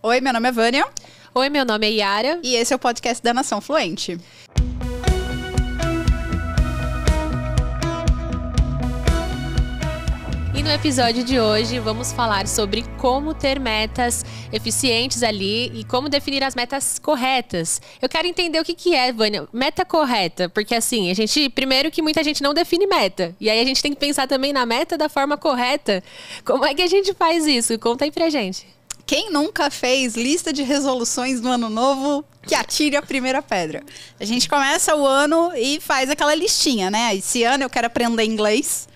Oi, meu nome é Vânia. Oi, meu nome é Yara. E esse é o podcast da Nação Fluente. E no episódio de hoje vamos falar sobre como ter metas eficientes ali e como definir as metas corretas. Eu quero entender o que é, Vânia, meta correta, porque assim, primeiro que muita gente não define meta, e aí a gente tem que pensar também na meta da forma correta. Como é que a gente faz isso? Conta aí pra gente. Quem nunca fez lista de resoluções no ano novo, que atire a primeira pedra. A gente começa o ano e faz aquela listinha, né? Esse ano eu quero aprender inglês.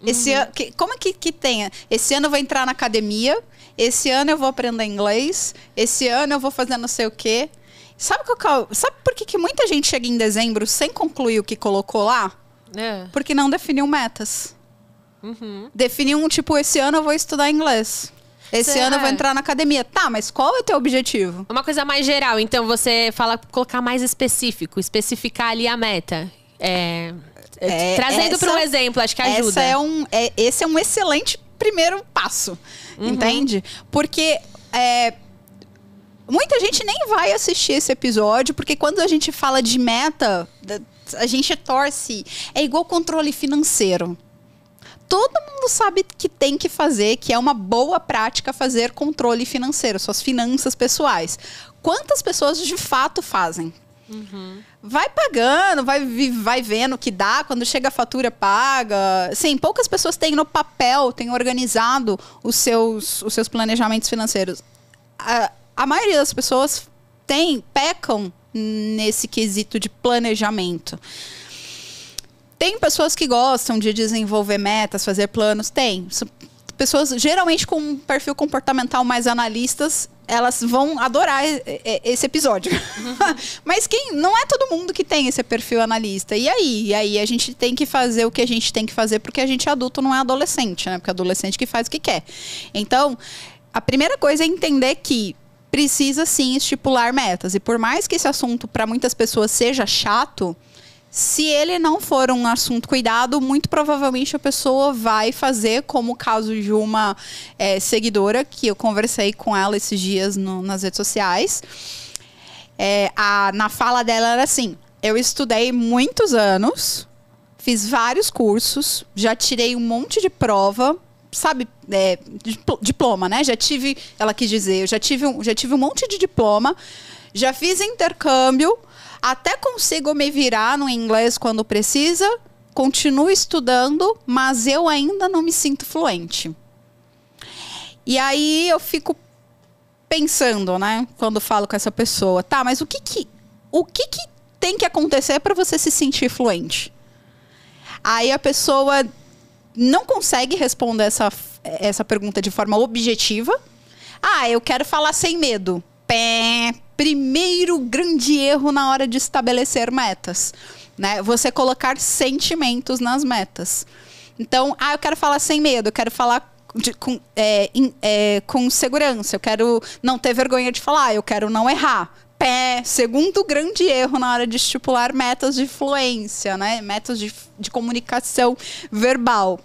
Esse ano, como é que tenha? Esse ano eu vou entrar na academia. Esse ano eu vou aprender inglês. Esse ano eu vou fazer não sei o quê. Sabe por que muita gente chega em dezembro sem concluir o que colocou lá? Porque não definiu metas. Definiu esse ano eu vou estudar inglês. Esse ano eu vou entrar na academia. Tá, mas qual é o teu objetivo? Uma coisa mais geral, então você fala colocar mais específico, especificar ali a meta. Trazendo para um exemplo, acho que ajuda. Esse é um excelente primeiro passo, entende? Porque muita gente nem vai assistir esse episódio, porque quando a gente fala de meta, a gente torce. É igual controle financeiro. Todo mundo sabe que tem que fazer, que é uma boa prática fazer controle financeiro, suas finanças pessoais. Quantas pessoas de fato fazem? Vai pagando, vai vendo o que dá, quando chega a fatura paga. Sim, poucas pessoas têm no papel, têm organizado os seus planejamentos financeiros. A maioria das pessoas pecam nesse quesito de planejamento. Tem pessoas que gostam de desenvolver metas, fazer planos? Tem. Pessoas geralmente com um perfil comportamental mais analistas, elas vão adorar esse episódio. Mas não é todo mundo que tem esse perfil analista. E aí a gente tem que fazer o que a gente tem que fazer, porque a gente é adulto, não é adolescente, né? Porque é adolescente que faz o que quer. Então, a primeira coisa é entender que precisa sim estipular metas. E por mais que esse assunto para muitas pessoas seja chato, se ele não for um assunto cuidado, muito provavelmente a pessoa vai fazer, como o caso de uma seguidora, que eu conversei com ela esses dias nas redes sociais. Na fala dela era assim: eu estudei muitos anos, fiz vários cursos, já tirei um monte de prova, sabe, diploma, né? Ela quis dizer, eu já tive um monte de diploma, já fiz intercâmbio, até consigo me virar no inglês quando precisa, continuo estudando, mas eu ainda não me sinto fluente. E aí eu fico pensando, né, quando falo com essa pessoa, tá, mas o que tem que acontecer para você se sentir fluente? Aí a pessoa não consegue responder essa pergunta de forma objetiva. Eu quero falar sem medo. Primeiro grande erro na hora de estabelecer metas, né? Você colocar sentimentos nas metas. Então, eu quero falar sem medo, eu quero falar com segurança, eu quero não ter vergonha de falar, eu quero não errar. Segundo grande erro na hora de estipular metas de fluência, né? Metas de comunicação verbal.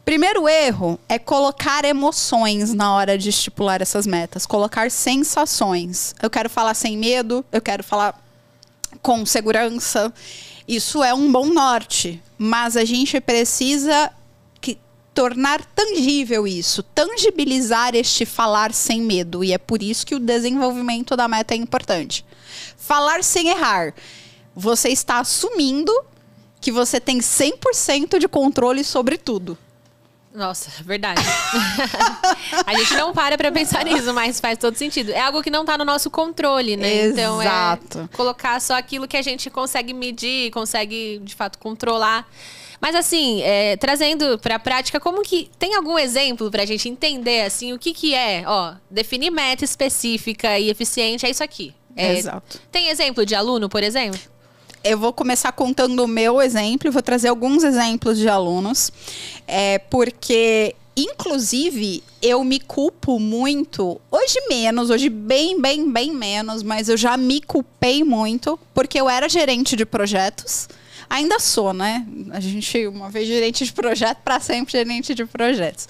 Primeiro erro é colocar emoções na hora de estipular essas metas. Colocar sensações. Eu quero falar sem medo, eu quero falar com segurança. Isso é um bom norte, mas a gente precisa tornar tangível isso, tangibilizar este falar sem medo. E é por isso que o desenvolvimento da meta é importante. Falar sem errar. Você está assumindo que você tem 100% de controle sobre tudo. Nossa, verdade. A gente não para pensar nisso, mas faz todo sentido. É algo que não tá no nosso controle, né? Exato. Então colocar só aquilo que a gente consegue medir, consegue de fato controlar. Mas assim, trazendo pra prática, como que... Tem algum exemplo pra gente entender, assim, o que é? Definir meta específica e eficiente é isso aqui. Exato. Tem exemplo de aluno, por exemplo? Eu vou começar contando o meu exemplo, vou trazer alguns exemplos de alunos, porque, inclusive, eu me culpo muito, hoje menos, hoje bem menos, mas eu já me culpei muito, porque eu era gerente de projetos, Ainda sou, né? A gente, uma vez gerente de projeto, para sempre gerente de projetos.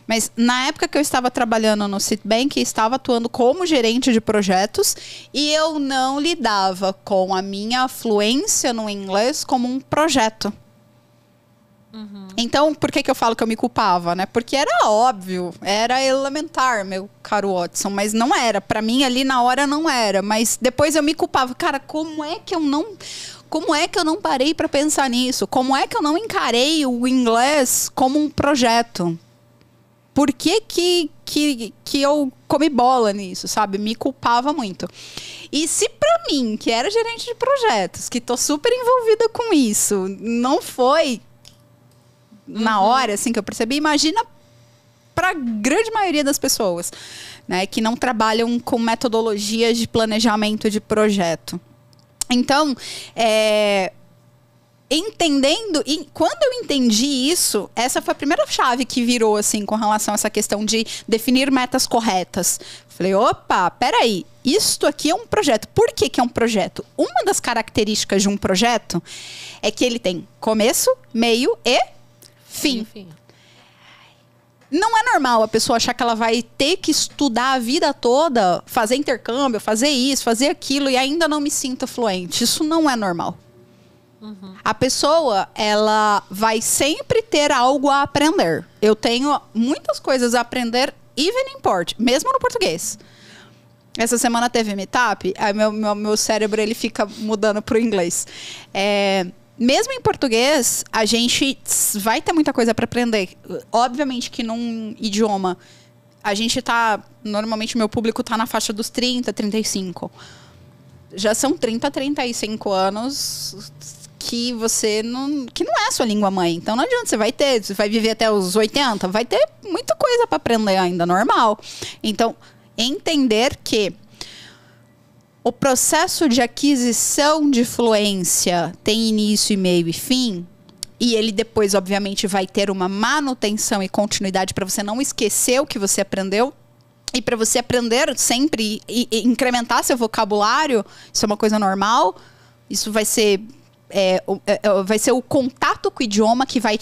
Mas na época que eu estava trabalhando no Citibank, estava atuando como gerente de projetos e eu não lidava com a minha fluência no inglês como um projeto. Então, por que eu falo que eu me culpava, né? Porque era óbvio, era elementar, meu caro Watson, mas não era. Para mim, ali na hora, não era. Mas depois eu me culpava. Cara, como é que eu não parei para pensar nisso? Como é que eu não encarei o inglês como um projeto? Por que eu comi bola nisso, sabe? Me culpava muito. E se pra mim, que era gerente de projetos, que tô super envolvida com isso, não foi na hora, assim, que eu percebi, imagina para a grande maioria das pessoas, né, que não trabalham com metodologias de planejamento de projeto. Então, entendendo, e quando eu entendi isso, essa foi a primeira chave que virou, assim, com relação a essa questão de definir metas corretas. Falei, opa, peraí, isto aqui é um projeto. Por que é um projeto? Uma das características de um projeto é que ele tem começo, meio e fim. Não é normal a pessoa achar que ela vai ter que estudar a vida toda, fazer intercâmbio, fazer isso, fazer aquilo e ainda não me sinta fluente. Isso não é normal. A pessoa, ela vai sempre ter algo a aprender. Eu tenho muitas coisas a aprender, even in port, mesmo no português. Essa semana teve meetup, aí meu cérebro ele fica mudando pro inglês. Mesmo em português, a gente vai ter muita coisa para aprender. Obviamente que num idioma, a gente tá... Normalmente, o meu público tá na faixa dos 30, 35. Já são 30, 35 anos que você não... Que não é a sua língua mãe. Então, não adianta. Você vai viver até os 80. Vai ter muita coisa para aprender ainda, normal. Então, entender que o processo de aquisição de fluência tem início, meio e fim, e ele depois, obviamente, vai ter uma manutenção e continuidade para você não esquecer o que você aprendeu e para você aprender sempre e incrementar seu vocabulário. Isso é uma coisa normal. Isso vai ser... vai ser o contato com o idioma que vai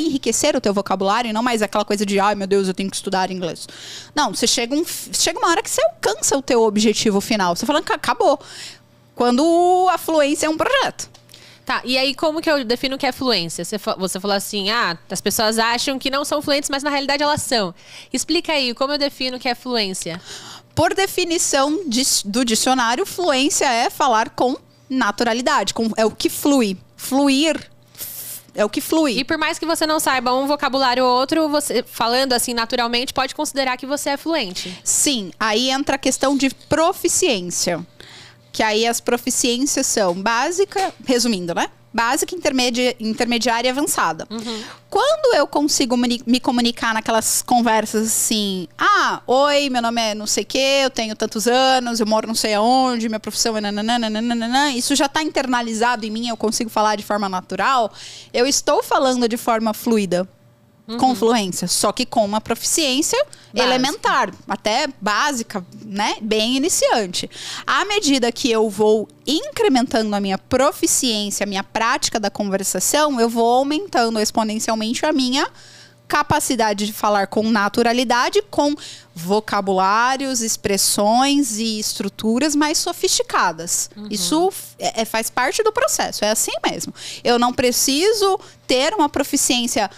enriquecer o teu vocabulário, e não mais aquela coisa de, ai meu Deus, eu tenho que estudar inglês. Não, você chega uma hora que você alcança o teu objetivo final. Você fala que acabou. Quando a fluência é um projeto. Tá, e aí como que eu defino o que é fluência? Você falou assim, as pessoas acham que não são fluentes, mas na realidade elas são. Explica aí, como eu defino o que é fluência? Por definição do dicionário, fluência é falar com naturalidade, é o que flui. Fluir é o que flui. E por mais que você não saiba um vocabulário ou outro, você falando assim naturalmente, pode considerar que você é fluente. Sim, aí entra a questão de proficiência. Que aí as proficiências são básica, resumindo, né? Básica, intermediária e avançada. Quando eu consigo me comunicar naquelas conversas assim, oi, meu nome é não sei o quê, eu tenho tantos anos, eu moro não sei aonde, minha profissão é nananana, isso já está internalizado em mim, eu consigo falar de forma natural, eu estou falando de forma fluida. Com fluência, só que com uma proficiência elementar, até básica, né? Bem iniciante. À medida que eu vou incrementando a minha proficiência, a minha prática da conversação, eu vou aumentando exponencialmente a minha capacidade de falar com naturalidade, com vocabulários, expressões e estruturas mais sofisticadas. Isso faz parte do processo, é assim mesmo. Eu não preciso ter uma proficiência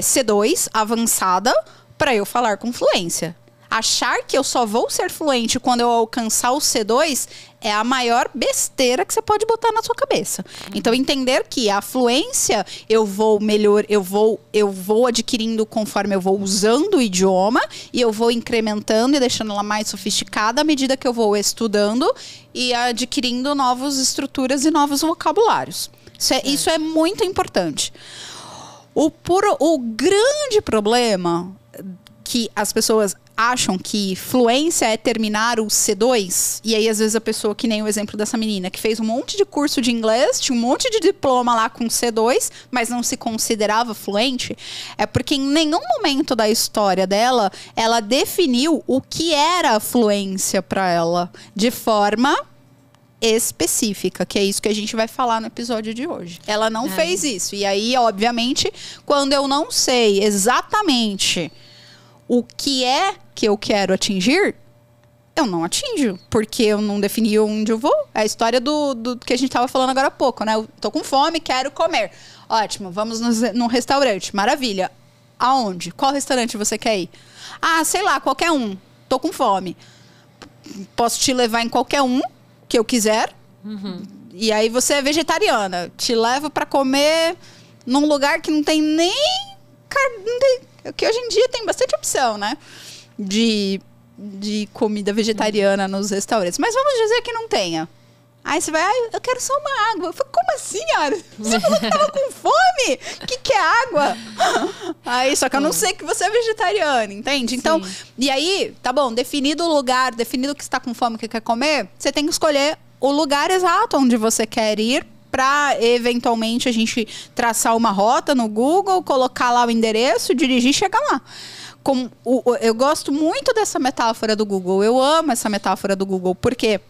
C2 avançada para eu falar com fluência. Achar que eu só vou ser fluente quando eu alcançar o C2 é a maior besteira que você pode botar na sua cabeça. Então, entender que a fluência eu vou adquirindo conforme eu vou usando o idioma, e eu vou incrementando e deixando ela mais sofisticada à medida que eu vou estudando e adquirindo novas estruturas e novos vocabulários. Isso é muito importante. O grande problema que as pessoas acham que fluência é terminar o C2, e aí às vezes a pessoa, que nem o exemplo dessa menina, que fez um monte de curso de inglês, tinha um monte de diploma lá com C2, mas não se considerava fluente, é porque em nenhum momento da história dela, ela definiu o que era a fluência para ela, de forma específica, que é isso que a gente vai falar no episódio de hoje. Ela não fez isso. E aí, obviamente, quando eu não sei exatamente o que é que eu quero atingir, eu não atinjo, porque eu não defini onde eu vou. É a história do que a gente estava falando agora há pouco, né? Eu tô com fome, quero comer. Ótimo, vamos num restaurante. Maravilha. Aonde? Qual restaurante você quer ir? Ah, sei lá, qualquer um. Tô com fome. Posso te levar em qualquer um que eu quiser. E aí você é vegetariana. Te levo para comer num lugar que não tem nem... Que hoje em dia tem bastante opção, né? De comida vegetariana nos restaurantes. Mas vamos dizer que não tenha. Aí você vai, eu quero só uma água. Eu falo, como assim, Ara? Você falou que tava com fome? O que é água? Aí, só que eu não sei que você é vegetariana, entende? Então, e aí, tá bom, definido o lugar, definido que você tá com fome, que quer comer, você tem que escolher o lugar exato onde você quer ir para eventualmente a gente traçar uma rota no Google, colocar lá o endereço, dirigir e chegar lá. Eu gosto muito dessa metáfora do Google. Eu amo essa metáfora do Google, porque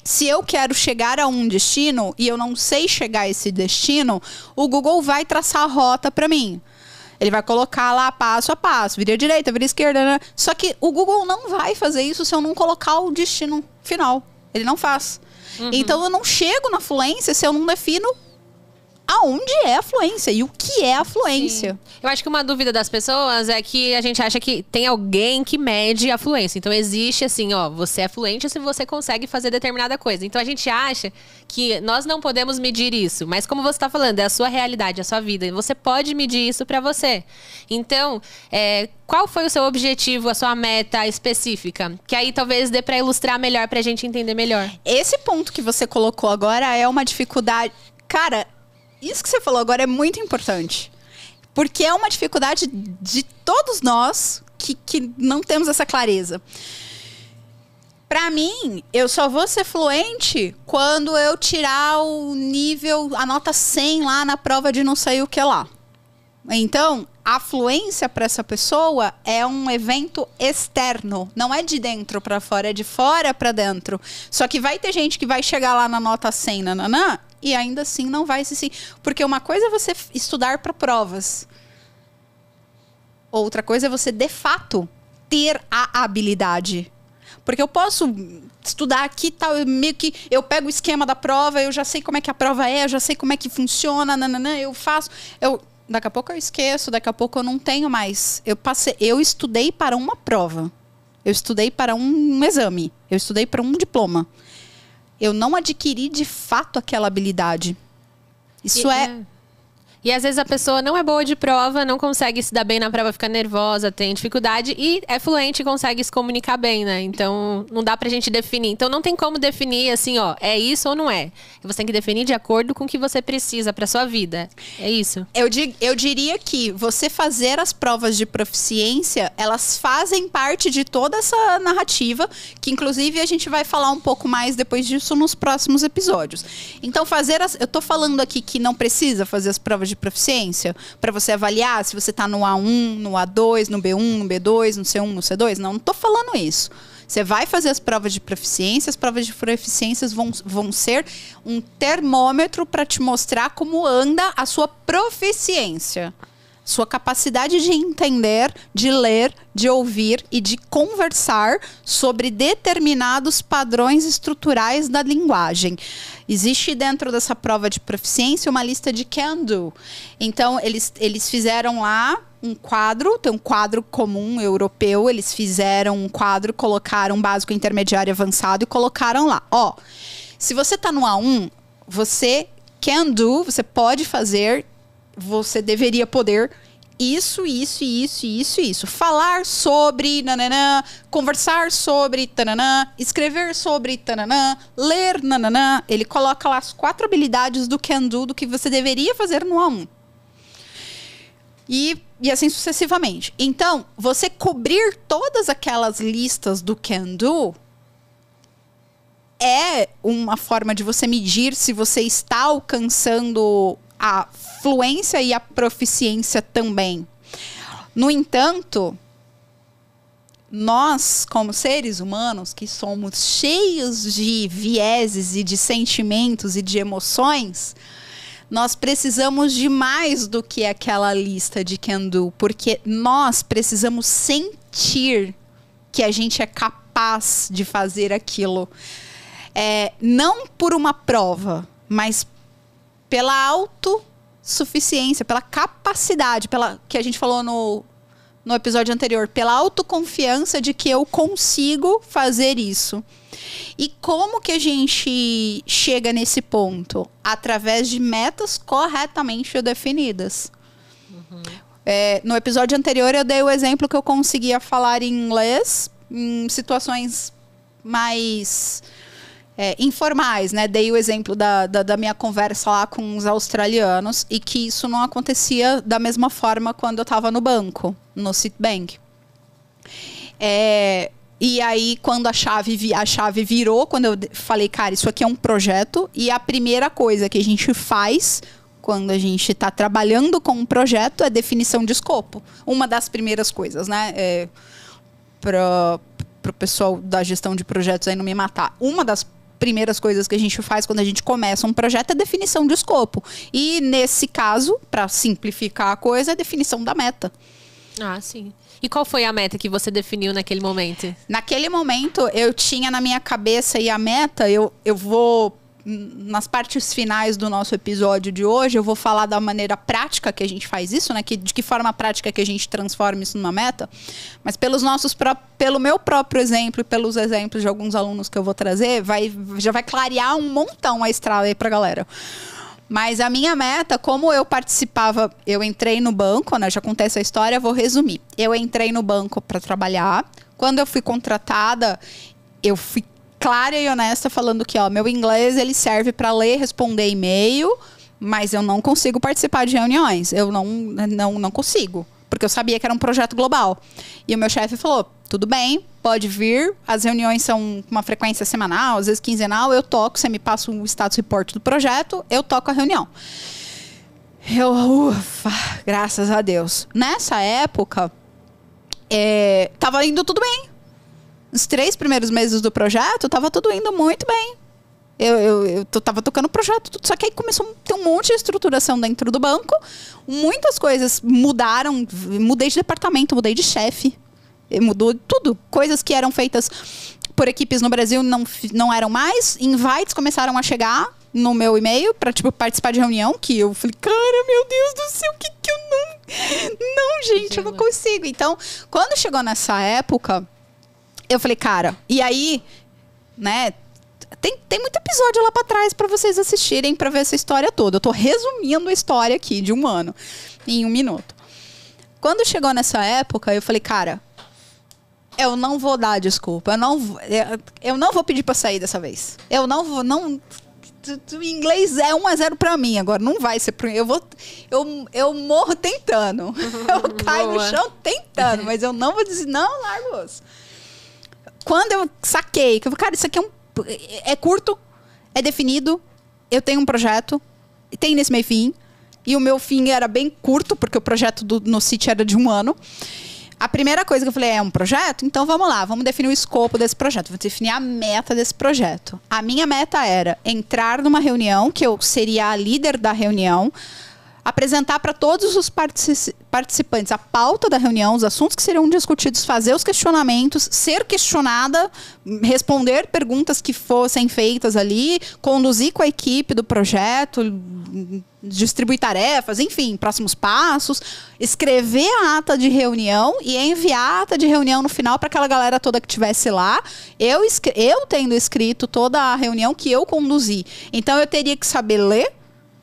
se eu quero chegar a um destino e eu não sei chegar a esse destino, o Google vai traçar a rota para mim. Ele vai colocar lá passo a passo, vira direita, vira esquerda, né? Só que o Google não vai fazer isso se eu não colocar o destino final. Ele não faz. Então eu não chego na fluência se eu não defino aonde é a fluência e o que é a fluência. Sim. Eu acho que uma dúvida das pessoas é que a gente acha que tem alguém que mede a fluência. Então existe assim, ó, você é fluente se você consegue fazer determinada coisa. Então a gente acha que nós não podemos medir isso. Mas como você está falando, é a sua realidade, a sua vida. E você pode medir isso para você. Então, qual foi o seu objetivo, a sua meta específica? Que aí talvez dê para ilustrar melhor, para a gente entender melhor. Esse ponto que você colocou agora é uma dificuldade... Cara... Isso que você falou agora é muito importante. Porque é uma dificuldade de todos nós que não temos essa clareza. Pra mim, eu só vou ser fluente quando eu tirar o nível, a nota 100 lá na prova de não sei o que lá. Então, a fluência para essa pessoa é um evento externo. Não é de dentro para fora, é de fora para dentro. Só que vai ter gente que vai chegar lá na nota 100, nananã, e ainda assim não vai se sim. Porque uma coisa é você estudar para provas. Outra coisa é você, de fato, ter a habilidade. Porque eu posso estudar aqui, tal, meio que eu pego o esquema da prova, eu já sei como é que a prova é, eu já sei como é que funciona, nananã, eu faço... Daqui a pouco eu esqueço, daqui a pouco eu não tenho mais. Eu estudei para uma prova. Eu estudei para um exame. Eu estudei para um diploma. Eu não adquiri de fato aquela habilidade. Isso E às vezes a pessoa não é boa de prova, não consegue se dar bem na prova, fica nervosa, tem dificuldade e é fluente e consegue se comunicar bem, né? Então não dá pra gente definir. Então não tem como definir assim, ó, é isso ou não é. Você tem que definir de acordo com o que você precisa pra sua vida. É isso? Eu diria que você fazer as provas de proficiência, elas fazem parte de toda essa narrativa, que inclusive a gente vai falar um pouco mais depois disso nos próximos episódios. Então eu tô falando aqui que não precisa fazer as provas de proficiência para você avaliar se você está no A1, no A2, no B1, no B2, no C1, no C2. Não tô falando isso. Você vai fazer as provas de proficiência, as provas de proficiências vão ser um termômetro para te mostrar como anda a sua proficiência. Sua capacidade de entender, de ler, de ouvir e de conversar sobre determinados padrões estruturais da linguagem. Existe dentro dessa prova de proficiência uma lista de can do. Então, eles fizeram lá um quadro, tem um quadro comum europeu, eles fizeram um quadro, colocaram básico, intermediário e avançado e colocaram lá. Ó, se você está no A1, você can do, você pode fazer, você deveria poder isso. Falar sobre, nananã, conversar sobre, tananã, escrever sobre, tananã, ler, nananã. Ele coloca lá as 4 habilidades do can do, do que você deveria fazer no A1. E assim sucessivamente. Então, você cobrir todas aquelas listas do can do é uma forma de você medir se você está alcançando a fluência e a proficiência também. No entanto, nós, como seres humanos, que somos cheios de vieses e de sentimentos e de emoções, nós precisamos de mais do que aquela lista de can do, porque nós precisamos sentir que a gente é capaz de fazer aquilo. Não por uma prova, mas pela autossuficiência, pela capacidade, pela que a gente falou no episódio anterior, pela autoconfiança de que eu consigo fazer isso. E como que a gente chega nesse ponto? Através de metas corretamente definidas. No episódio anterior eu dei o exemplo que eu conseguia falar em inglês em situações mais informais, né? Dei o exemplo da minha conversa lá com os australianos e que isso não acontecia da mesma forma quando eu estava no banco, no Citibank. E aí, quando a chave virou, quando eu falei, cara, isso aqui é um projeto, e a primeira coisa que a gente faz quando a gente está trabalhando com um projeto é definição de escopo. Uma das primeiras coisas, né? Para o pessoal da gestão de projetos aí não me matar. Uma das primeiras coisas que a gente faz quando a gente começa um projeto é definição de escopo. E nesse caso, para simplificar a coisa, é definição da meta. Ah, sim. E qual foi a meta que você definiu naquele momento? Naquele momento, eu tinha na minha cabeça e a meta, eu vou, nas partes finais do nosso episódio de hoje, eu vou falar da maneira prática que a gente faz isso, né? De que forma prática que a gente transforma isso numa meta. Mas pelo meu próprio exemplo e pelos exemplos de alguns alunos que eu vou trazer, já vai clarear um montão a estrada aí pra galera. Mas a minha meta, como eu participava, eu entrei no banco, né? Já contei essa história, vou resumir. Eu entrei no banco para trabalhar. Quando eu fui contratada, eu fui clara e honesta falando que, meu inglês ele serve para ler e responder e-mail, mas eu não consigo participar de reuniões. Eu não consigo, porque eu sabia que era um projeto global. E o meu chefe falou, tudo bem, pode vir, as reuniões são uma frequência semanal, às vezes quinzenal, eu toco, você me passa o status report do projeto, eu toco a reunião. Ufa, graças a Deus. Nessa época, tava indo tudo bem. Os 3 primeiros meses do projeto, tava tudo indo muito bem. Eu tava tocando o projeto, só que aí começou a ter um monte de estruturação dentro do banco, muitas coisas mudaram, mudei de departamento, mudei de chefe. Mudou tudo. Coisas que eram feitas por equipes no Brasil não eram mais. Invites começaram a chegar no meu e-mail para participar de reunião. Que eu falei, cara, meu Deus do céu, que eu não... Não, gente, eu não consigo. Então, quando chegou nessa época, eu falei, cara... E aí, né... Tem muito episódio lá para trás para vocês assistirem para ver essa história toda. Eu tô resumindo a história aqui de um ano em 1 minuto. Quando chegou nessa época, eu falei, cara... Eu não vou dar desculpa. Eu não vou pedir pra sair dessa vez. Eu não vou... O inglês é 1-0 pra mim agora. Não vai ser pra mim. Eu morro tentando. Eu caio no chão tentando. Mas eu não vou dizer... Não, largo osso. Quando eu saquei... Que eu falei, cara, isso aqui é curto. É definido. Eu tenho um projeto. Tem nesse meio fim. E o meu fim era bem curto. Porque o projeto no City era de 1 ano. A primeira coisa que eu falei, é um projeto? Então vamos lá, vamos definir o escopo desse projeto. Vamos definir a meta desse projeto. A minha meta era entrar numa reunião, que eu seria a líder da reunião, apresentar para todos os participantes a pauta da reunião, os assuntos que seriam discutidos, fazer os questionamentos, ser questionada, responder perguntas que fossem feitas ali, conduzir com a equipe do projeto, distribuir tarefas, enfim, próximos passos, escrever a ata de reunião e enviar a ata de reunião no final para aquela galera toda que estivesse lá. Eu tendo escrito toda a reunião que eu conduzi. Então, eu teria que saber ler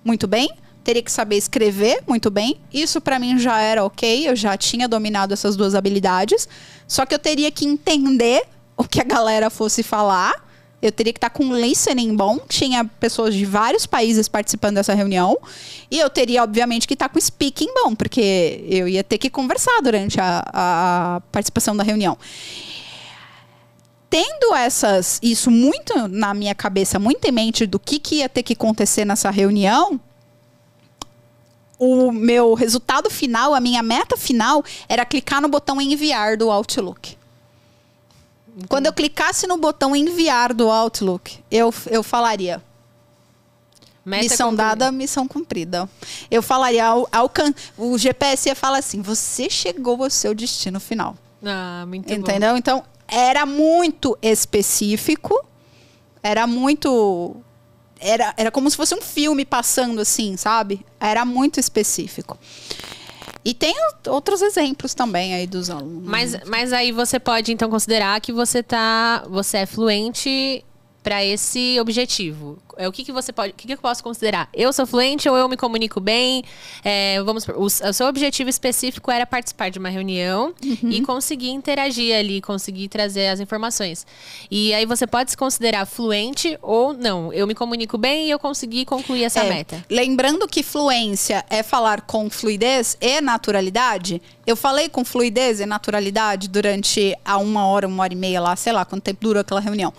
muito bem, teria que saber escrever muito bem. Isso para mim já era ok, eu já tinha dominado essas 2 habilidades. Só que eu teria que entender o que a galera fosse falar. Eu teria que estar com listening bom. Tinha pessoas de vários países participando dessa reunião. E eu teria, obviamente, que estar com speaking bom, porque eu ia ter que conversar durante a participação da reunião. Tendo isso muito na minha cabeça, muito em mente do que ia ter que acontecer nessa reunião, o meu resultado final, a minha meta final, era clicar no botão enviar do Outlook. Quando eu clicasse no botão enviar do Outlook, eu falaria... Missão dada, missão cumprida. Eu falaria, o GPS ia falar assim, você chegou ao seu destino final. Muito Entendeu? bom. Então, era muito específico, era muito... Era como se fosse um filme passando assim, sabe? Era muito específico. E tem outros exemplos também aí dos alunos. Mas aí você pode, então, considerar que você é fluente para esse objetivo. O que eu posso considerar? Eu sou fluente ou eu me comunico bem? O seu objetivo específico era participar de uma reunião e conseguir interagir ali, conseguir trazer as informações. E aí você pode se considerar fluente ou não. Eu me comunico bem e eu consegui concluir essa meta. Lembrando que fluência é falar com fluidez e naturalidade. Eu falei com fluidez e naturalidade durante a 1 hora, 1h30 lá, sei lá quanto tempo durou aquela reunião.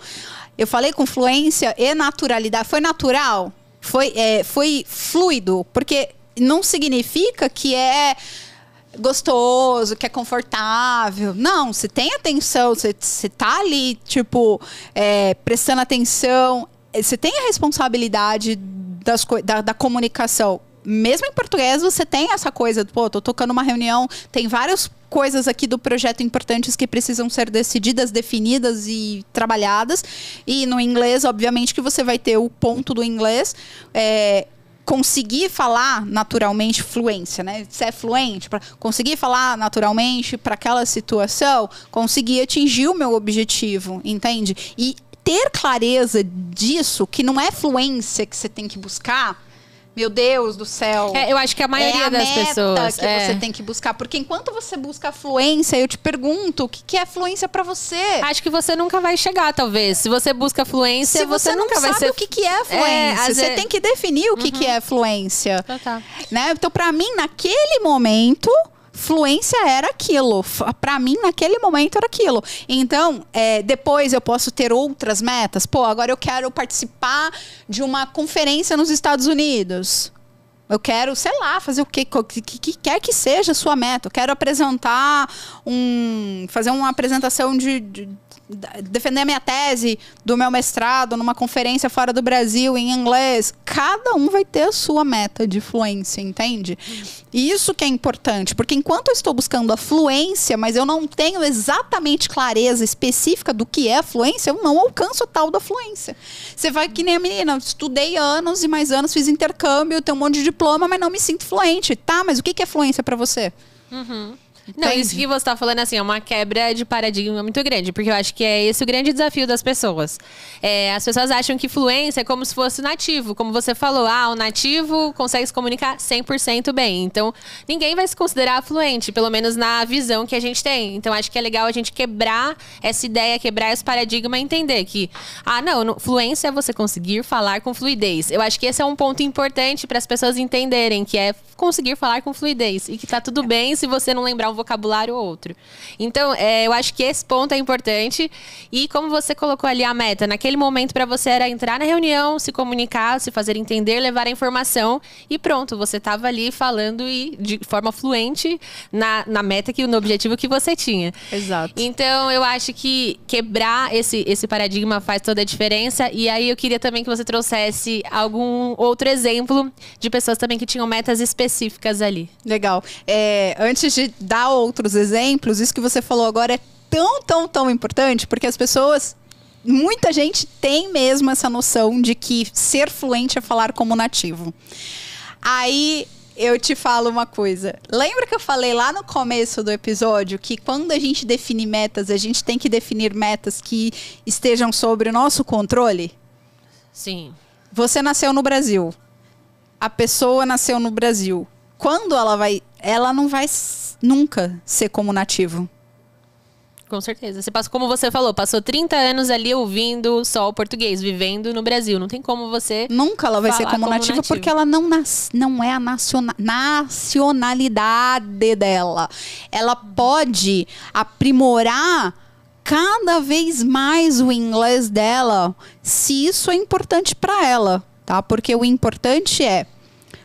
Eu falei com fluência e naturalidade. Foi natural? Foi fluido? Porque não significa que é gostoso, que é confortável. Não, você tem atenção, você tá ali, tipo, prestando atenção. Você tem a responsabilidade da comunicação. Mesmo em português, você tem essa coisa, pô, tô tocando uma reunião, tem várias coisas aqui do projeto importantes que precisam ser decididas, definidas e trabalhadas. E no inglês, obviamente, que você vai ter o ponto do inglês. Conseguir falar naturalmente, fluência, né? Ser fluente, conseguir falar naturalmente para aquela situação, conseguir atingir o meu objetivo, entende? E ter clareza disso, que não é fluência que você tem que buscar. Meu Deus do céu. Eu acho que a maioria das pessoas que você tem que buscar. Porque enquanto você busca a fluência, eu te pergunto, o que é fluência pra você? Acho que você nunca vai chegar, talvez. Se você busca fluência, você nunca vai ser... Se você não sabe o que é fluência, você tem que definir o que é fluência. Tá. Né? Então, pra mim, naquele momento... Fluência era aquilo. Pra mim, naquele momento, era aquilo. Então, depois eu posso ter outras metas. Pô, agora eu quero participar de uma conferência nos Estados Unidos. Eu quero, sei lá, fazer o que quer que seja a sua meta. Eu quero apresentar fazer uma apresentação defender a minha tese do meu mestrado numa conferência fora do Brasil em inglês. Cada um vai ter a sua meta de fluência, entende? E isso que é importante, porque enquanto eu estou buscando a fluência, mas eu não tenho exatamente clareza específica do que é a fluência, eu não alcanço a tal da fluência. Você vai que nem a menina, estudei anos e mais anos, fiz intercâmbio, tenho um monte de diploma, mas não me sinto fluente. Tá, mas o que é fluência pra você? Não, isso que você tá falando, assim, é uma quebra de paradigma muito grande, porque eu acho que é esse o grande desafio das pessoas. As pessoas acham que fluência é como se fosse nativo, como você falou, o nativo consegue se comunicar 100% bem, então ninguém vai se considerar fluente, pelo menos na visão que a gente tem. Então acho que é legal a gente quebrar essa ideia, quebrar esse paradigma e entender que, fluência é você conseguir falar com fluidez. Eu acho que esse é um ponto importante para as pessoas entenderem, que é conseguir falar com fluidez e que tá tudo bem se você não lembrar um vocabulário ou outro. Então, eu acho que esse ponto é importante. E como você colocou ali a meta, naquele momento para você era entrar na reunião, se comunicar, se fazer entender, levar a informação e pronto, você estava ali falando e de forma fluente na meta, no objetivo que você tinha. Exato. Então, eu acho que quebrar esse paradigma faz toda a diferença. E aí eu queria também que você trouxesse algum outro exemplo de pessoas também que tinham metas específicas ali. Legal. Antes de dar outros exemplos, isso que você falou agora é tão importante, porque as pessoas, muita gente tem mesmo essa noção de que ser fluente é falar como nativo. Aí eu te falo uma coisa. Lembra que eu falei lá no começo do episódio que quando a gente define metas, a gente tem que definir metas que estejam sob o nosso controle? Sim. Você nasceu no Brasil. A pessoa nasceu no Brasil. Quando ela não vai nunca ser como nativo. Com certeza. Como você falou, passou 30 anos ali ouvindo só o português, vivendo no Brasil. Não tem como você... Nunca ela vai ser como nativa, porque ela não é a nacionalidade dela. Ela pode aprimorar cada vez mais o inglês dela, se isso é importante para ela, tá? Porque o importante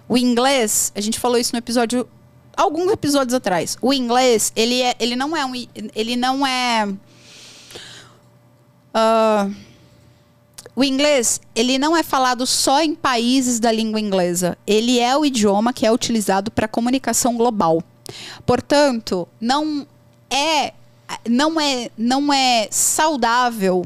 o inglês, a gente falou isso no episódio, alguns episódios atrás. O inglês, ele não é O inglês, ele não é falado só em países da língua inglesa. Ele é o idioma que é utilizado para comunicação global. Portanto, não é saudável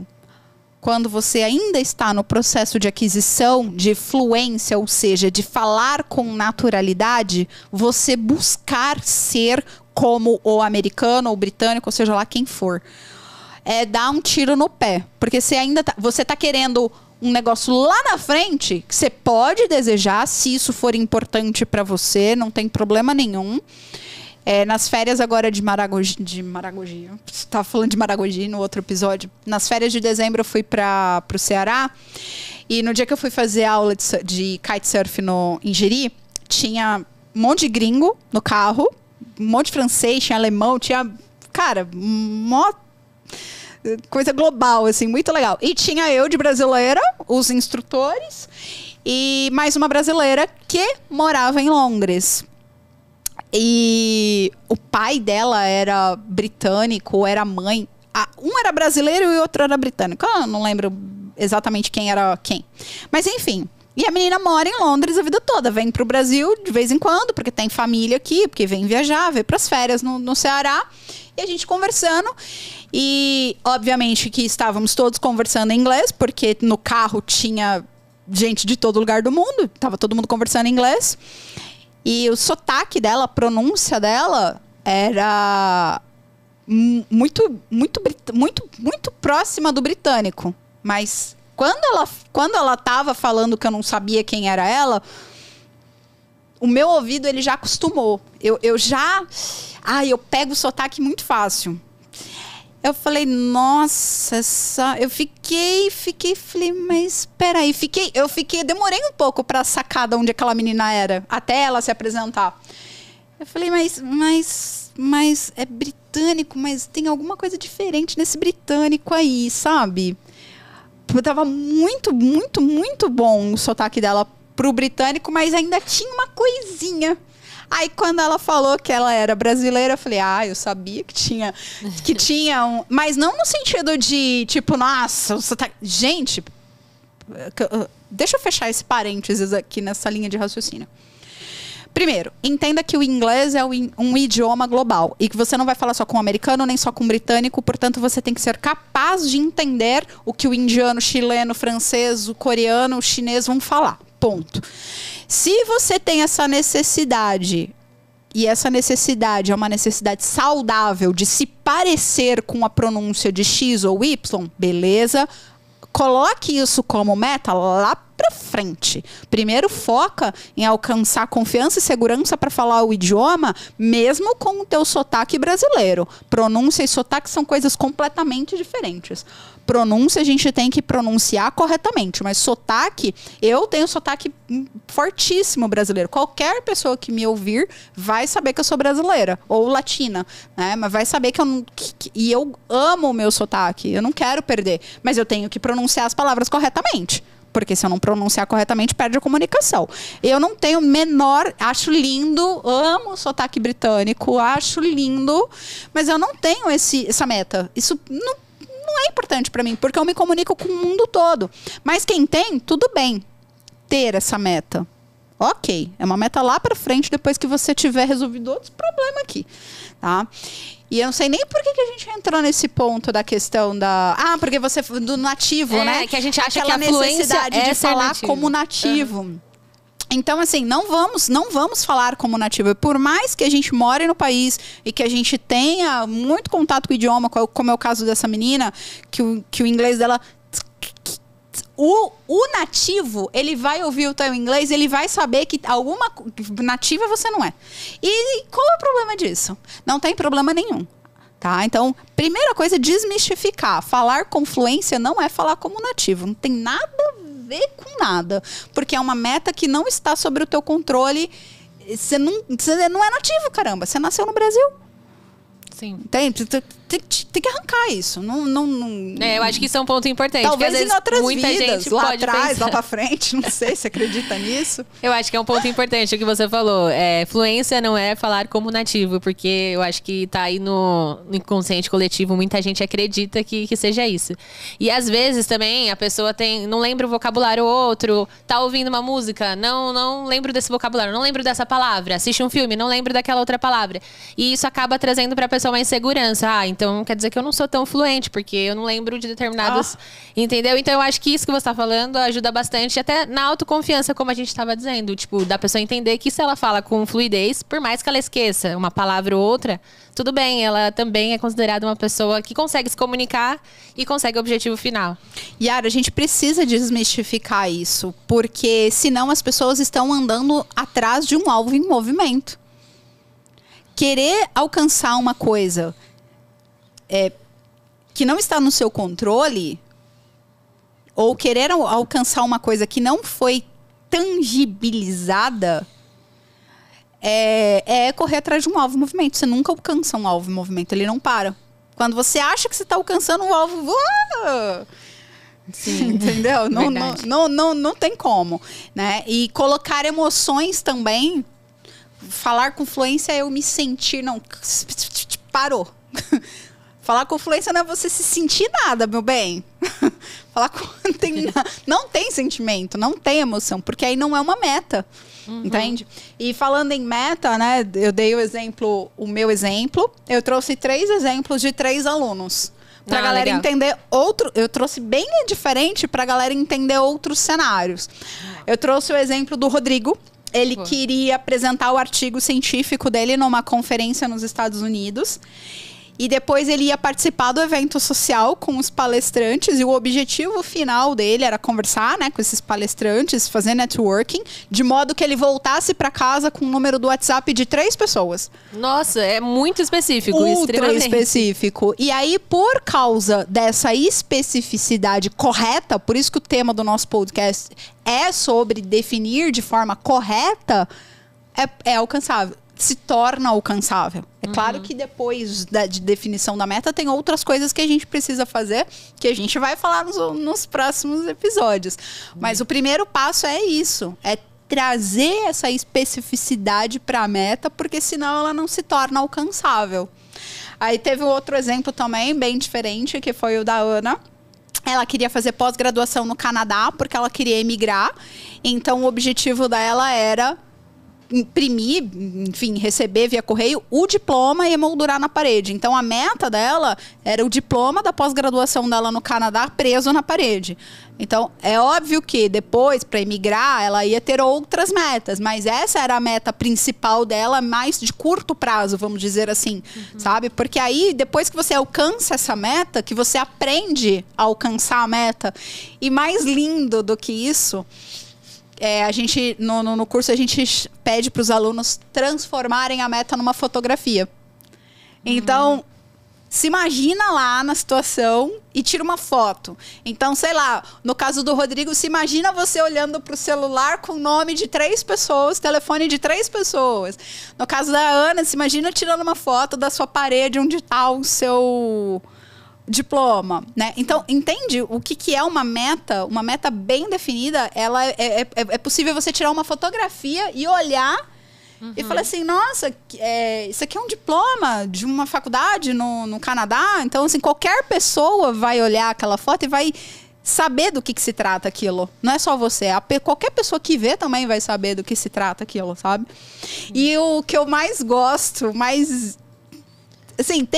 quando você ainda está no processo de aquisição de fluência, ou seja, de falar com naturalidade, você buscar ser como o americano ou o britânico, ou seja lá quem for. É dar um tiro no pé. Porque você tá querendo um negócio lá na frente, que você pode desejar, se isso for importante para você, não tem problema nenhum. Nas férias agora de Maragogi, estava falando de Maragogi no outro episódio. Nas férias de dezembro eu fui para o Ceará. E no dia que eu fui fazer aula de kitesurf em Jeri, tinha um monte de gringo no carro, um monte de francês, tinha alemão, tinha, cara, coisa global, assim, muito legal. E tinha eu de brasileira, os instrutores, e mais uma brasileira que morava em Londres. E o pai dela era britânico, era mãe. Um era brasileiro e o outro era britânico. Eu não lembro exatamente quem era quem. Mas enfim. E a menina mora em Londres a vida toda. Vem pro Brasil de vez em quando, porque tem família aqui, porque vem viajar, vem pras férias no Ceará. E a gente conversando. E, obviamente, que estávamos todos conversando em inglês, porque no carro tinha gente de todo lugar do mundo. Tava todo mundo conversando em inglês. E o sotaque dela, a pronúncia dela era muito próxima do britânico. Mas quando ela estava falando que eu não sabia quem era ela, o meu ouvido ele já acostumou. Eu pego o sotaque muito fácil. Eu falei, nossa, eu falei, mas peraí, demorei um pouco pra sacar de onde aquela menina era, até ela se apresentar. Eu falei, mas é britânico, mas tem alguma coisa diferente nesse britânico aí, sabe? Tava muito bom o sotaque dela pro britânico, mas ainda tinha uma coisinha. Aí, quando ela falou que ela era brasileira, eu falei, eu sabia que tinha um... Mas não no sentido de, tipo, nossa, você tá... Gente, deixa eu fechar esse parênteses aqui nessa linha de raciocínio. Primeiro, entenda que o inglês é um idioma global e que você não vai falar só com o americano, nem só com o britânico, portanto, você tem que ser capaz de entender o que o indiano, chileno, francês, o coreano, o chinês vão falar. Ponto. Se você tem essa necessidade, e essa necessidade é uma necessidade saudável de se parecer com a pronúncia de X ou Y, beleza? Coloque isso como meta lá pra frente. Primeiro foca em alcançar confiança e segurança para falar o idioma, mesmo com o teu sotaque brasileiro. Pronúncia e sotaque são coisas completamente diferentes. Pronúncia a gente tem que pronunciar corretamente, mas sotaque, eu tenho sotaque fortíssimo brasileiro. Qualquer pessoa que me ouvir vai saber que eu sou brasileira ou latina, né? Mas vai saber que e eu amo o meu sotaque, eu não quero perder, mas eu tenho que pronunciar as palavras corretamente. Porque se eu não pronunciar corretamente, perde a comunicação. Eu não tenho acho lindo, amo o sotaque britânico, acho lindo, mas eu não tenho essa meta. Isso não é importante para mim, porque eu me comunico com o mundo todo. Mas quem tem, tudo bem ter essa meta. Ok, é uma meta lá para frente, depois que você tiver resolvido outros problemas aqui, tá? E eu não sei nem por que a gente entrou nesse ponto da questão da... porque você... Do nativo, né? Que a gente acha aquela que a necessidade de falar nativo. como nativo. Então, assim, não vamos falar como nativo. Por mais que a gente more no país e que a gente tenha muito contato com o idioma, como é o caso dessa menina, que o inglês dela... O nativo, ele vai ouvir o teu inglês, ele vai saber que alguma nativa você não é. E qual é o problema disso? Não tem problema nenhum, tá? Então, primeira coisa é desmistificar. Falar com fluência não é falar como nativo. Não tem nada a ver com nada. Porque é uma meta que não está sobre o teu controle. Você não é nativo, caramba. Você nasceu no Brasil. Sim. Entende? tem que arrancar isso. Eu acho que isso é um ponto importante. Talvez às vezes, em outras muita vidas, gente lá pode atrás, pensar. lá pra frente, não sei se acredita nisso. Eu acho que é um ponto importante o que você falou. Fluência não é falar como nativo, porque eu acho que tá aí no inconsciente coletivo, muita gente acredita que seja isso. E às vezes também a pessoa não lembra o vocabulário outro, tá ouvindo uma música, não lembro desse vocabulário, não lembro dessa palavra, assiste um filme, não lembro daquela outra palavra. E isso acaba trazendo pra pessoa uma insegurança. Então quer dizer que eu não sou tão fluente, porque eu não lembro de determinados... Entendeu? Então eu acho que isso que você tá falando ajuda bastante, até na autoconfiança, como a gente tava dizendo. Tipo, da pessoa entender que se ela fala com fluidez, por mais que ela esqueça uma palavra ou outra, tudo bem, ela também é considerada uma pessoa que consegue se comunicar e consegue o objetivo final. Yara, a gente precisa desmistificar isso, porque senão as pessoas estão andando atrás de um alvo em movimento. Querer alcançar uma coisa que não está no seu controle, ou querer alcançar uma coisa que não foi tangibilizada, é correr atrás de um alvo em movimento. Você nunca alcança um alvo em movimento, ele não para. Quando você acha que você está alcançando um alvo, Sim. entendeu? Não tem como, né? E colocar emoções também, falar com fluência é eu me sentir, não, parou. Falar com fluência não é você se sentir nada, meu bem. Falar com... não tem sentimento, não tem emoção, porque aí não é uma meta. Entende? E falando em meta, né? Eu dei o meu exemplo. Eu trouxe 3 exemplos de 3 alunos. Pra galera legal. entender outro... Eu trouxe bem diferente pra galera entender outros cenários. Eu trouxe o exemplo do Rodrigo. Ele queria apresentar o artigo científico dele numa conferência nos Estados Unidos. E depois ele ia participar do evento social com os palestrantes. E o objetivo final dele era conversar, né, com esses palestrantes, fazer networking, de modo que ele voltasse para casa com o número do WhatsApp de 3 pessoas. Nossa, é muito específico. Ultra específico. E aí, por causa dessa especificidade correta, por isso que o tema do nosso podcast é sobre definir de forma correta, é alcançável. Se torna alcançável. É claro que depois de definição da meta tem outras coisas que a gente precisa fazer, que a gente vai falar nos próximos episódios. Mas o primeiro passo é isso, é trazer essa especificidade para a meta, porque senão ela não se torna alcançável. Aí teve outro exemplo também, bem diferente, que foi o da Ana. Ela queria fazer pós-graduação no Canadá, porque ela queria emigrar. Então o objetivo dela era imprimir, enfim, receber via correio o diploma e emoldurar na parede. Então a meta dela era o diploma da pós-graduação dela no Canadá preso na parede. Então é óbvio que depois, para emigrar, ela ia ter outras metas, mas essa era a meta principal dela, mais de curto prazo, vamos dizer assim, sabe? Porque aí, depois que você alcança essa meta, que você aprende a alcançar a meta, e mais lindo do que isso, a gente, no curso, a gente pede para os alunos transformarem a meta numa fotografia. Então, se imagina lá na situação e tira uma foto. Então, sei lá, no caso do Rodrigo, se imagina você olhando para o celular com o nome de 3 pessoas, telefone de 3 pessoas. No caso da Ana, se imagina tirando uma foto da sua parede onde está o seu diploma, né? Então, entende o que é uma meta bem definida? Ela é possível você tirar uma fotografia e olhar e falar assim, nossa, isso aqui é um diploma de uma faculdade no Canadá. Então, assim, qualquer pessoa vai olhar aquela foto e vai saber do que se trata aquilo. Não é só você. Qualquer pessoa que vê também vai saber do que se trata aquilo, sabe? E o que eu mais gosto, assim,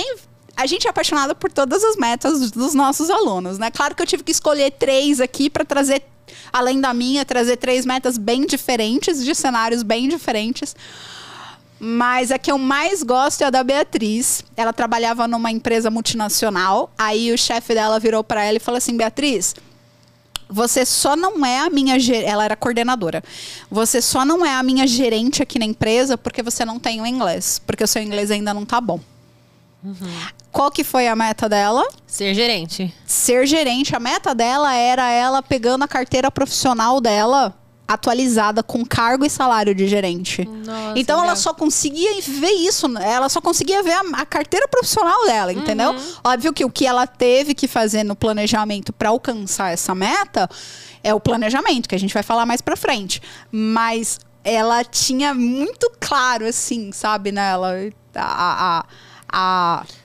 a gente é apaixonada por todas as metas dos nossos alunos, né? Claro que eu tive que escolher 3 aqui para trazer, além da minha, trazer 3 metas bem diferentes, de cenários bem diferentes. Mas a que eu mais gosto é a da Beatriz. Ela trabalhava numa empresa multinacional. Aí o chefe dela virou para ela e falou assim, Beatriz, você só não é a minha... Ela era coordenadora. Você só não é a minha gerente aqui na empresa porque você não tem o inglês. Porque o seu inglês ainda não tá bom. Qual que foi a meta dela? Ser gerente. Ser gerente. A meta dela era ela pegando a carteira profissional dela atualizada com cargo e salário de gerente. Nossa, então legal. ela só conseguia ver isso, ela só conseguia ver a carteira profissional dela, entendeu? Óbvio que o que ela teve que fazer no planejamento para alcançar essa meta é o planejamento, que a gente vai falar mais pra frente. Mas ela tinha muito claro, assim, sabe, nela,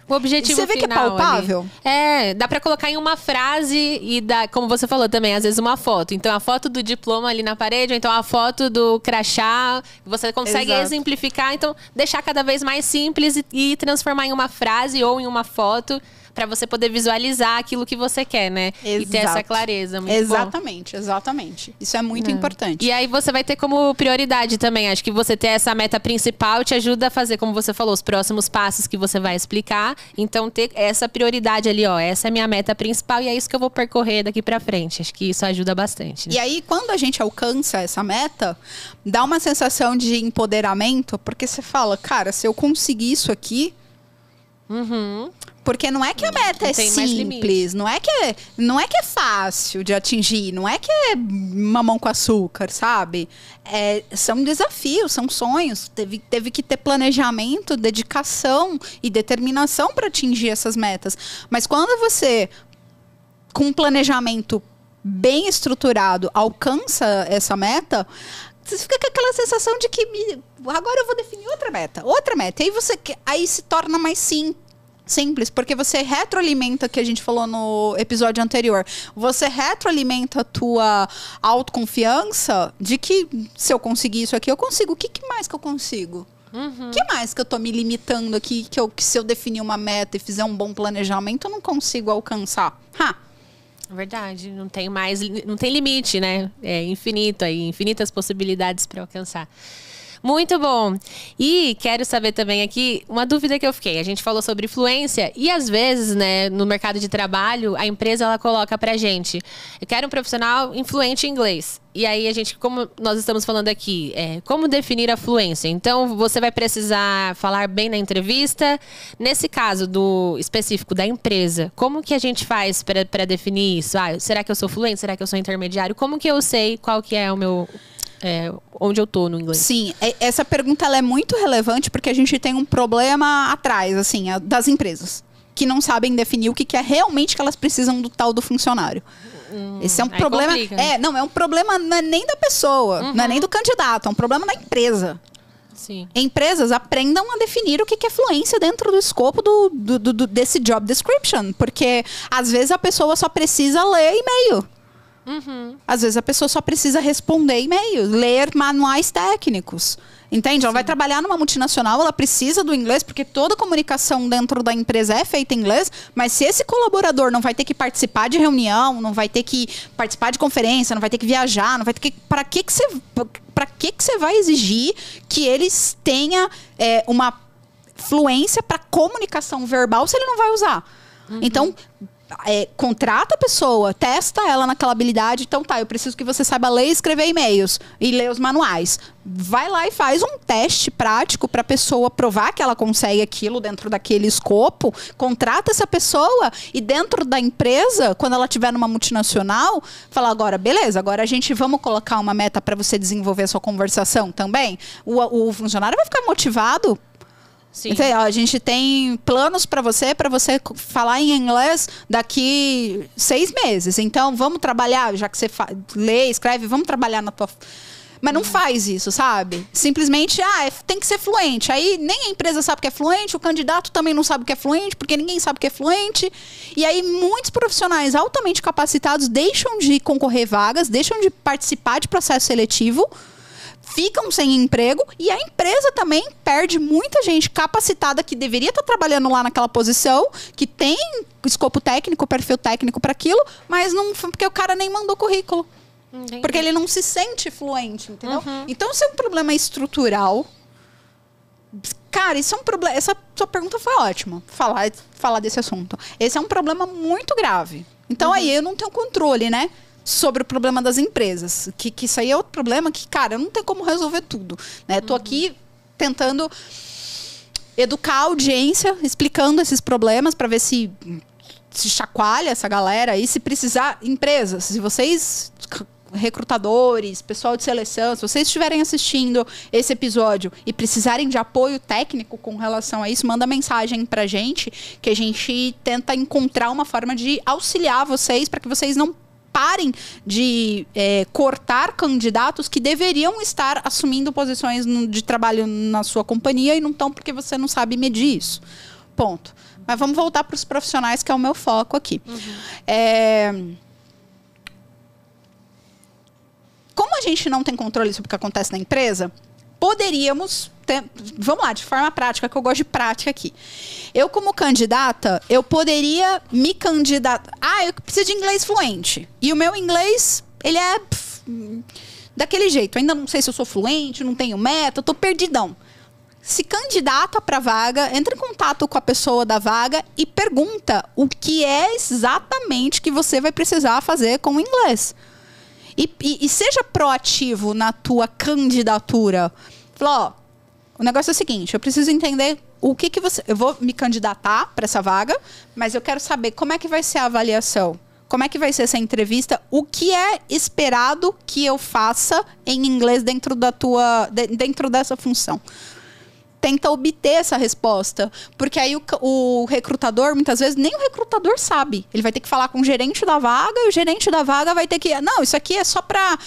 o objetivo Você vê final que é palpável? Ali. Dá pra colocar em uma frase e dá, como você falou também, às vezes uma foto. Então a foto do diploma ali na parede, ou então a foto do crachá, você consegue exemplificar, então deixar cada vez mais simples e transformar em uma frase ou em uma foto para você poder visualizar aquilo que você quer, né? Exato. E ter essa clareza. Muito exatamente, exatamente. Isso é muito importante. E aí você vai ter como prioridade também. Acho que você ter essa meta principal te ajuda a fazer, como você falou, os próximos passos que você vai explicar. Então ter essa prioridade ali, ó, essa é a minha meta principal e é isso que eu vou percorrer daqui para frente. Acho que isso ajuda bastante. Né? E aí, quando a gente alcança essa meta, dá uma sensação de empoderamento, porque você fala, cara, se eu conseguir isso aqui... Porque não é que a meta é simples, não é que é fácil de atingir, não é que é mamão com açúcar, sabe? São desafios, são sonhos. Teve que ter planejamento, dedicação e determinação para atingir essas metas. Mas quando você, com um planejamento bem estruturado, alcança essa meta, você fica com aquela sensação de que agora eu vou definir outra meta. E aí se torna mais simples, porque você retroalimenta, que a gente falou no episódio anterior, você retroalimenta a tua autoconfiança de que se eu conseguir isso aqui, eu consigo. O que mais que eu consigo? O que mais que eu tô me limitando aqui, que se eu definir uma meta e fizer um bom planejamento, eu não consigo alcançar? Verdade, não tem limite, né? É infinito aí, infinitas possibilidades para alcançar. Muito bom. E quero saber também aqui, uma dúvida que eu fiquei. A gente falou sobre fluência e às vezes, né, no mercado de trabalho, a empresa ela coloca pra gente, eu quero um profissional influente em inglês. E aí a gente, como nós estamos falando aqui, como definir a fluência? Então, você vai precisar falar bem na entrevista. Nesse caso específico da empresa, como que a gente faz para definir isso? Será que eu sou fluente? Será que eu sou intermediário? Como que eu sei qual que é o meu... onde eu tô no inglês? Sim, essa pergunta ela é muito relevante porque a gente tem um problema atrás, assim, das empresas que não sabem definir o que é realmente que elas precisam do tal do funcionário. Esse é um problema. Complica, né? Não é um problema, não é nem da pessoa, não é nem do candidato, é um problema da empresa. Sim. Empresas aprendam a definir o que é fluência dentro do escopo desse job description, porque às vezes a pessoa só precisa ler e-mail. Às vezes a pessoa só precisa responder e-mail, ler manuais técnicos. Entende? Ela vai trabalhar numa multinacional, ela precisa do inglês, porque toda comunicação dentro da empresa é feita em inglês, mas se esse colaborador não vai ter que participar de reunião, não vai ter que participar de conferência, não vai ter que viajar, não vai ter que... Para que você vai exigir que eles tenham uma fluência para comunicação verbal se ele não vai usar? Então... contrata a pessoa, testa ela naquela habilidade. Então eu preciso que você saiba ler e escrever e-mails e ler os manuais. Vai lá e faz um teste prático para a pessoa provar que ela consegue aquilo dentro daquele escopo. Contrata essa pessoa e dentro da empresa, quando ela estiver numa multinacional, fala agora, beleza, agora vamos colocar uma meta para você desenvolver a sua conversação também. O funcionário vai ficar motivado. Sim. Então, a gente tem planos para você falar em inglês daqui 6 meses. Então, vamos trabalhar, já que você lê, escreve, vamos trabalhar na tua... Mas não faz isso, sabe? Simplesmente, tem que ser fluente. Aí nem a empresa sabe que é fluente, o candidato também não sabe o que é fluente, porque ninguém sabe o que é fluente. E aí muitos profissionais altamente capacitados deixam de concorrer vagas, deixam de participar de processo seletivo, ficam sem emprego e a empresa também perde muita gente capacitada que deveria estar trabalhando lá naquela posição, que tem escopo técnico, perfil técnico para aquilo, mas não, porque o cara nem mandou currículo. Entendi. Porque ele não se sente fluente, entendeu? Então, isso é um problema estrutural. Cara, isso é um problema. Essa sua pergunta foi ótima, falar desse assunto. Esse é um problema muito grave. Então, aí eu não tenho controle, né? Sobre o problema das empresas. Que isso aí é outro problema que, cara, não tem como resolver tudo. Né? Tô aqui tentando educar a audiência, explicando esses problemas para ver se chacoalha essa galera aí. Se precisar, empresas, se vocês recrutadores, pessoal de seleção, se vocês estiverem assistindo esse episódio e precisarem de apoio técnico com relação a isso, manda mensagem pra gente, que a gente tenta encontrar uma forma de auxiliar vocês para que vocês não parem de cortar candidatos que deveriam estar assumindo posições de trabalho na sua companhia e não estão porque você não sabe medir isso. Ponto. Mas vamos voltar para os profissionais, que é o meu foco aqui. Como a gente não tem controle sobre o que acontece na empresa, poderíamos ter, vamos lá, de forma prática, que eu gosto de prática aqui. Eu, como candidata, eu poderia me candidatar. Eu preciso de inglês fluente. E o meu inglês, ele é daquele jeito. Ainda não sei se eu sou fluente, não tenho meta, eu tô perdidão. Se candidata para a vaga, entra em contato com a pessoa da vaga e pergunta o que é exatamente que você vai precisar fazer com o inglês. E seja proativo na tua candidatura. Fala, o negócio é o seguinte, eu preciso entender o que você... Eu vou me candidatar para essa vaga, mas eu quero saber como é que vai ser a avaliação. Como é que vai ser essa entrevista? O que é esperado que eu faça em inglês dentro dessa função? Tenta obter essa resposta. Porque aí o recrutador, muitas vezes, nem o recrutador sabe. Ele vai ter que falar com o gerente da vaga e o gerente da vaga vai ter que... Não, isso aqui é só pra...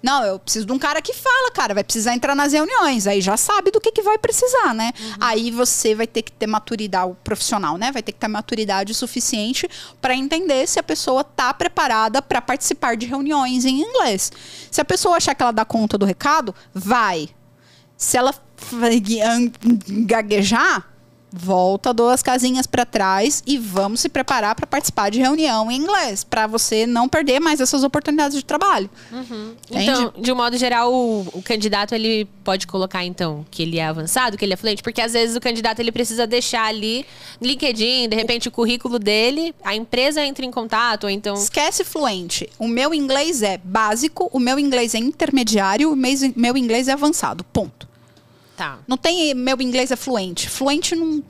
Não, eu preciso de um cara que fala, cara. Vai precisar entrar nas reuniões. Aí já sabe do que vai precisar, né? Aí você vai ter que ter maturidade, o profissional, né? Vai ter que ter maturidade suficiente para entender se a pessoa tá preparada para participar de reuniões em inglês. Se a pessoa achar que ela dá conta do recado, vai. Se ela gaguejar, volta 2 casinhas para trás e vamos se preparar para participar de reunião em inglês, para você não perder mais essas oportunidades de trabalho. Então, de um modo geral, o candidato ele pode colocar então que ele é avançado, que ele é fluente, porque às vezes o candidato ele precisa deixar ali no LinkedIn, de repente o currículo dele, a empresa entra em contato, ou então... Esquece fluente. O meu inglês é básico, o meu inglês é intermediário, o meu inglês é avançado. Ponto. Tá. Não tem meu inglês é fluente. Fluente não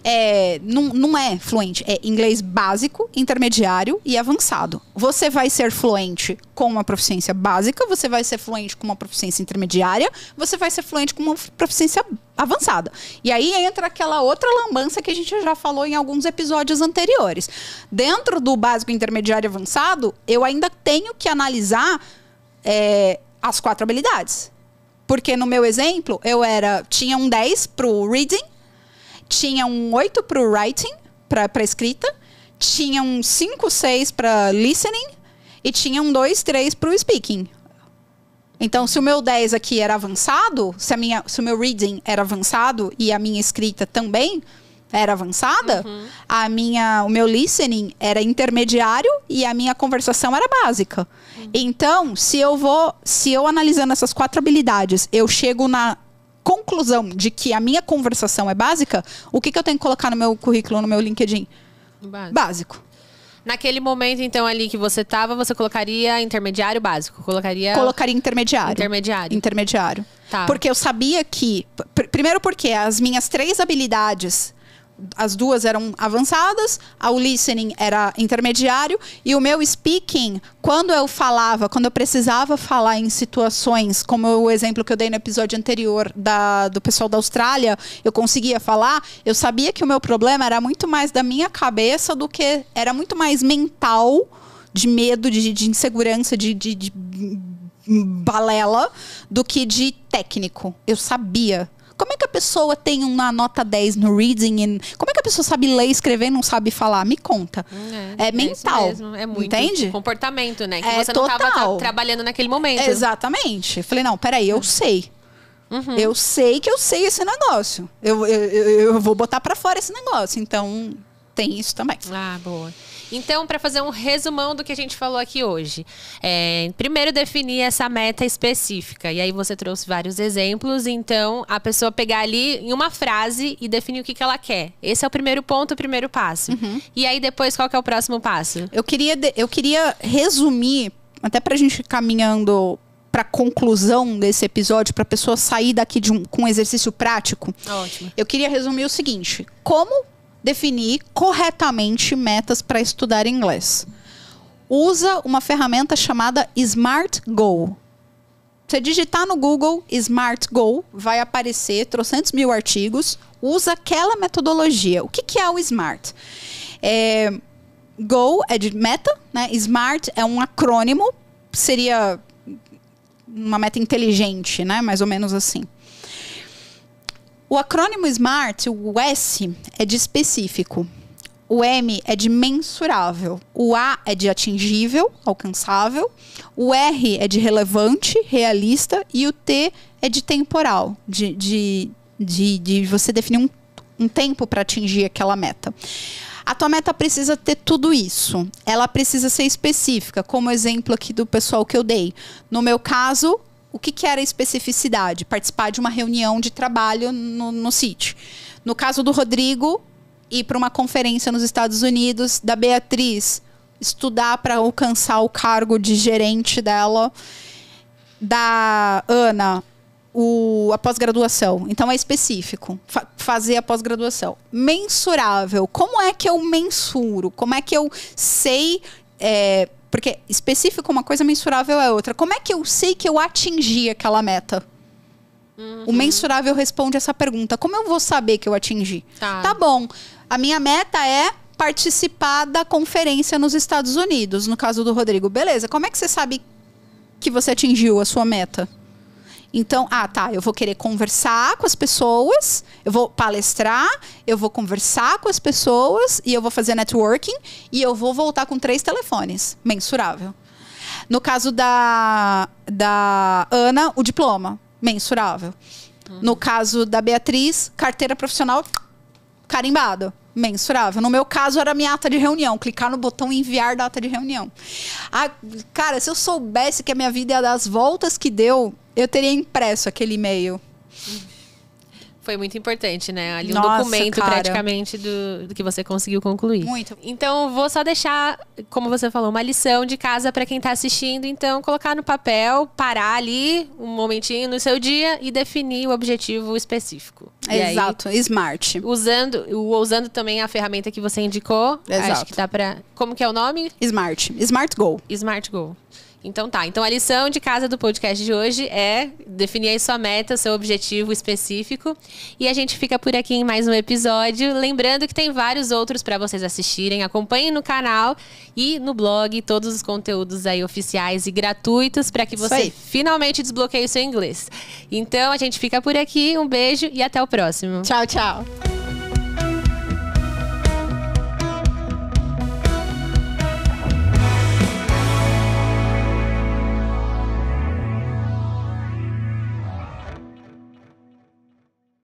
é fluente. É inglês básico, intermediário e avançado. Você vai ser fluente com uma proficiência básica, você vai ser fluente com uma proficiência intermediária, você vai ser fluente com uma proficiência avançada. E aí entra aquela outra lambança que a gente já falou em alguns episódios anteriores. Dentro do básico, intermediário e avançado, eu ainda tenho que analisar as 4 habilidades. Porque no meu exemplo, tinha um 10 pro reading, tinha um 8 pro writing, pra escrita, tinha um 5, 6 para listening e tinha um 2, 3 pro speaking. Então, se o meu 10 aqui era avançado, se o meu reading era avançado e a minha escrita também era avançada, o meu listening era intermediário e a minha conversação era básica. Então, se eu analisando essas 4 habilidades, eu chego na conclusão de que a minha conversação é básica, o que eu tenho que colocar no meu currículo, no meu LinkedIn? Básico. Naquele momento, então, ali que você estava, você colocaria intermediário básico? Colocaria intermediário. Intermediário. Tá. Porque eu sabia que... Primeiro porque as minhas 3 habilidades... As 2 eram avançadas, o listening era intermediário e o meu speaking, quando eu precisava falar em situações, como o exemplo que eu dei no episódio anterior do pessoal da Austrália, eu conseguia falar, eu sabia que o meu problema era muito mais da minha cabeça do que... Era muito mais mental, de medo, de insegurança, de balela, do que de técnico. Eu sabia. Como é que a pessoa tem uma nota 10 no reading? Como é que a pessoa sabe ler, escrever e não sabe falar? Me conta. É mental. Isso mesmo. É muito entende? Comportamento, né? Que você não estava trabalhando naquele momento. Exatamente. Eu falei, não, peraí, eu sei. Eu sei que eu sei esse negócio. Eu vou botar pra fora esse negócio. Então, tem isso também. Ah, boa. Então, para fazer um resumão do que a gente falou aqui hoje. Primeiro, definir essa meta específica. E aí, você trouxe vários exemplos. Então, a pessoa pegar ali em uma frase e definir o que ela quer. Esse é o primeiro ponto, o primeiro passo. E aí, depois, qual que é o próximo passo? Eu queria resumir, até pra gente ir caminhando para a conclusão desse episódio, para a pessoa sair daqui com um exercício prático. Ótimo. Eu queria resumir o seguinte. Como definir corretamente metas para estudar inglês? usa uma ferramenta chamada Smart Goal. Você digitar no Google Smart Goal, vai aparecer trocentos mil artigos, usa aquela metodologia. O que é o Smart? Goal é de meta, né? Smart é um acrônimo, seria uma meta inteligente, né? Mais ou menos assim. O acrônimo SMART, o S, é de específico. O M é de mensurável. O A é de atingível, alcançável. O R é de relevante, realista. E o T é de temporal, de você definir um tempo para atingir aquela meta. A tua meta precisa ter tudo isso. Ela precisa ser específica, como o exemplo aqui do pessoal que eu dei. No meu caso, o que era especificidade? Participar de uma reunião de trabalho no City. No caso do Rodrigo, ir para uma conferência nos Estados Unidos. Da Beatriz, estudar para alcançar o cargo de gerente dela. Da Ana, a pós-graduação. Então é específico. Fazer a pós-graduação. Mensurável. Como é que eu mensuro? Como é que eu sei... porque específico é uma coisa, mensurável é outra. Como é que eu sei que eu atingi aquela meta? O mensurável responde essa pergunta. Como eu vou saber que eu atingi? Tá bom. A minha meta é participar da conferência nos Estados Unidos. No caso do Rodrigo. Beleza. Como é que você sabe que você atingiu a sua meta? Então, eu vou querer conversar com as pessoas, eu vou palestrar, eu vou conversar com as pessoas e eu vou fazer networking e eu vou voltar com 3 telefones. Mensurável. No caso da Ana, o diploma. Mensurável. No caso da Beatriz, carteira profissional carimbada. Mensurável. No meu caso, era minha ata de reunião. Clicar no botão enviar data de reunião. Cara, se eu soubesse que a minha vida ia dar as voltas que deu, eu teria impresso aquele e-mail. Foi muito importante, né? Ali um Nossa, documento cara. praticamente do que você conseguiu concluir. Muito. Então, vou só deixar, como você falou, uma lição de casa para quem tá assistindo. Então, colocar no papel, parar ali um momentinho no seu dia e definir o objetivo específico. Exato, e aí, Smart. Usando também a ferramenta que você indicou. Exato. Acho que dá pra... Como que é o nome? Smart. Smart Goal. Smart Goal. Então tá, então a lição de casa do podcast de hoje é definir aí sua meta, seu objetivo específico. E a gente fica por aqui em mais um episódio. Lembrando que tem vários outros para vocês assistirem. Acompanhem no canal e no blog todos os conteúdos aí oficiais e gratuitos para que você finalmente desbloqueie o seu inglês. Então a gente fica por aqui, um beijo e até o próximo. Tchau, tchau.